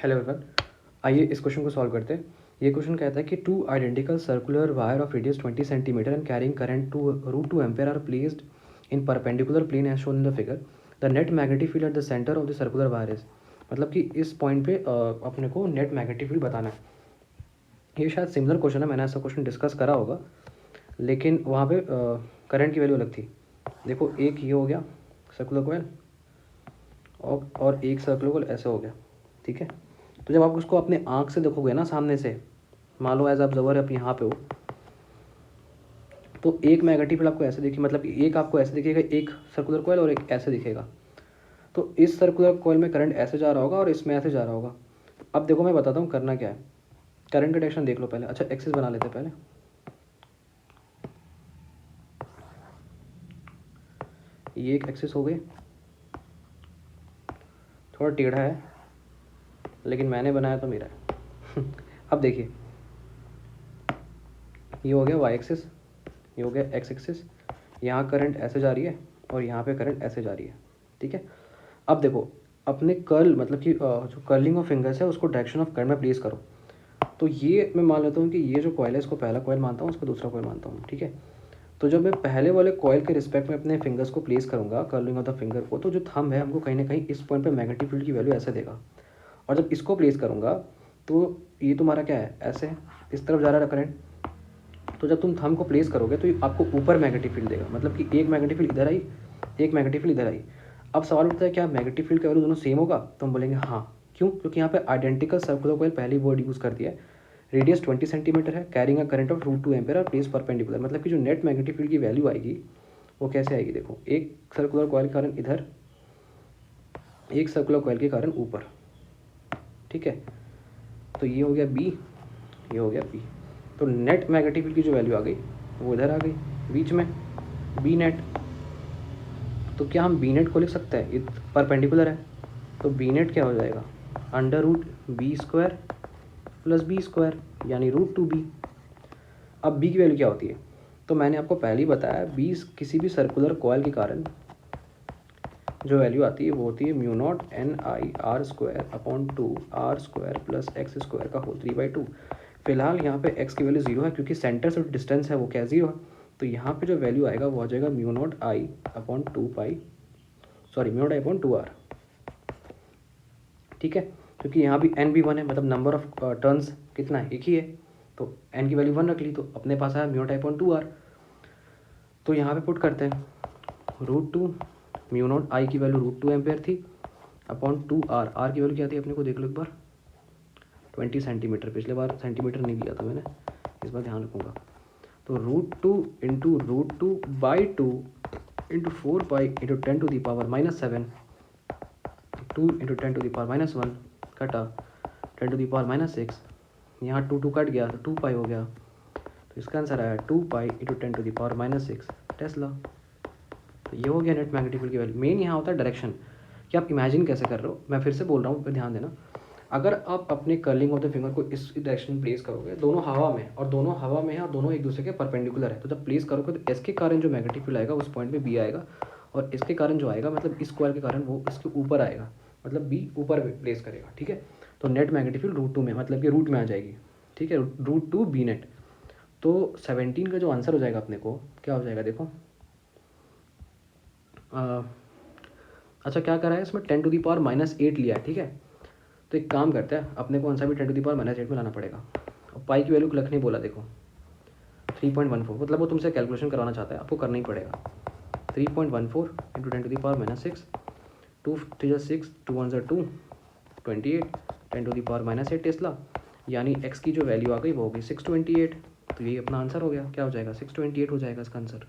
Hello everyone, आइए इस question को सॉल्व करते हैं। ये क्वेश्चन कहता है कि two identical circular wire of radius 20 centimetre and carrying current to √2 ampere are placed in perpendicular plane as shown in the figure. The net magnetic field at the centre of the circular wire is, मतलब कि इस point पे अपने को net magnetic field बताना है। ये शायद सिमिलर क्वेश्चन है, मैंने ऐसा क्वेश्चन डिस्कस करा होगा, लेकिन वहाँ पे करंट की वैल्यू अलग थी। देखो, एक ये हो गया सर्कुलर कॉइल और एक सर्कुलर कॉइल ऐसे हो गया, ठीक है। तो जब आप उसको अपने आँख से देखोगे ना सामने से, मान लो एज ऑब्जर्वर आप यहाँ पे हो, तो एक मैग्नेटिक फील्ड आपको ऐसे दिखे, मतलब एक आपको ऐसे दिखेगा, एक सर्कुलर कॉइल और एक ऐसे दिखेगा। तो इस सर्कुलर कॉइल में करंट ऐसे जा रहा होगा और इसमें ऐसे जा रहा होगा। अब देखो मैं बताता हूँ करना क्या है। करंट का डायरेक्शन देख लो पहले। अच्छा, एक्सिस बना लेते हैं पहले। ये एक एक्सिस हो गई, थोड़ा टेढ़ा है लेकिन मैंने बनाया तो मेरा है। अब देखिए, ये हो गया वाई एक्सिस, ये हो गया एक्स एक्सिस। यहाँ करंट ऐसे जा रही है और यहाँ पे करंट ऐसे जा रही है, ठीक है। अब देखो, अपने कर्ल मतलब कि जो कर्लिंग ऑफ फिंगर्स है उसको डायरेक्शन ऑफ करंट में प्लेस करो। तो ये मैं मान लेता हूँ कि ये जो कॉइल है इसको पहला कॉइल मानता हूँ, इसको दूसरा कॉइल मानता हूँ, ठीक है। तो जब मैं पहले वाले कॉइल के रिस्पेक्ट में अपने फिंगर्स को प्लेस करूँगा, कर्लिंग ऑफ द फिंगर को, तो जो थंब है हमको कहीं ना कहीं इस पॉइंट पे मैग्नेटिक फील्ड की वैल्यू ऐसे देगा। और जब इसको प्लेस करूँगा तो ये तुम्हारा क्या है, ऐसे इस तरफ जा रहा है करंट। तो जब तुम थंब को प्लेस करोगे तो ये आपको ऊपर मैग्नेटिक फील्ड देगा, मतलब कि एक मैग्नेटिक फील्ड इधर आई, एक मैग्नेटिक फील्ड इधर आई। अब सवाल उठता है क्या मैग्नेटिक फील्ड का वैल्यू दोनों सेम होगा? तो हम बोलेंगे हाँ। क्यों? क्योंकि यहाँ पे आइडेंटिकल सर्कुलर कॉइल पहली वर्ड यूज़ कर दिया है। रेडियस 20 सेंटीमीटर है, carrying a current of √2 ampere और प्लेस परपेंडिकुलर, मतलब कि जो नेट मैग्नेटिक फील्ड की वैल्यू आएगी वो कैसे आएगी? देखो, एक सर्कुलर कॉइल के कारण इधर, एक सर्कुलर कॉइल के कारण ऊपर, ठीक है। तो ये हो गया बी, ये हो गया पी। तो नेट मैग्नेटिक फील्ड की जो वैल्यू आ गई वो इधर आ गई बीच में, बी नेट। तो क्या हम बी नेट को लिख सकते हैं? ये परपेंडिकुलर है, तो बी नेट क्या हो जाएगा? √b² प्लस b², यानी √2b। अब b की वैल्यू क्या होती है? तो मैंने आपको पहले ही बताया, बी किसी भी सर्कुलर कॉइल के कारण जो वैल्यू आती है वो होती है μ0 NIR²/2 R² प्लस x² का होल 3/2। फिलहाल यहाँ पे x की वैल्यू 0 है क्योंकि सेंटर से डिस्टेंस है वो क्या 0 है। तो यहाँ पे जो वैल्यू आएगा वो आ जाएगा μ0I/2R, ठीक है। क्योंकि यहाँ भी n भी 1 है, मतलब नंबर ऑफ टर्न्स कितना है? एक ही है, तो n की वैल्यू 1 रख ली, तो अपने पास आया μ0I/2R। तो यहाँ पे पुट करते हैं √2, μ0I की वैल्यू √2 एम्पेयर थी अपॉन 2R। आर की वैल्यू क्या थी अपने को देख लो एक बार, 20 सेंटीमीटर। पिछले बार सेंटीमीटर नहीं दिया था मैंने, इस बार ध्यान रखूँगा। तो √2 into √2/2 into 4 pi into 10⁻⁻7, 2 into 10⁻⁻1 कटा 10⁻⁻6, यहाँ 2 कट गया तो 2 पाई हो गया। तो इसका आंसर आया 2 पाई इंटू 10⁻⁻6 टेस्ला। तो ये हो गया नेट मैग्नेटिक फील्ड की वैल्यू। मेन यहाँ होता है डायरेक्शन, कि आप इमेजिन कैसे कर रहे हो। मैं फिर से बोल रहा हूँ, ध्यान देना। अगर आप अपने कर्लिंग ऑफ द फिंगर को इस डायरेक्शन में प्लेस करोगे, दोनों हवा में, और दोनों हवा में है और दोनों एक दूसरे के परपेंडिकुलर है, तो जब प्लेस करोगे तो इसके कारण जो मैग्नेटिक फील्ड आएगा उस पॉइंट पे बी आएगा, और इसके कारण जो आएगा, मतलब इस कॉइल के कारण, वो इसके ऊपर आएगा, मतलब बी ऊपर प्लेस करेगा, ठीक है। तो नेट मैग्नेटिक फील्ड √2 में, मतलब कि रूट में आ जाएगी, ठीक है, √2 बी नेट। तो 17 का जो आंसर हो जाएगा अपने को क्या हो जाएगा? देखो, अच्छा क्या करा है इसमें, 10⁻⁻8 लिया है, ठीक है। तो एक काम करते हैं, अपने को आंसर भी 10⁻⁻8 में लाना पड़ेगा। और पाई की वैल्यू लख नहीं बोला, देखो 3.14, मतलब वो तुमसे कैलकुलेशन करवाना चाहता है, आपको करना ही पड़ेगा। 3.14 इंटू 10⁻⁻6, 2 3 6, 2 1 2, 28, 10⁻⁻8 टेस्ला, यानी x की जो वैल्यू आ गई वो हो गई 628। तो यही अपना आंसर हो गया। क्या हो जाएगा? 628 हो जाएगा इसका आंसर।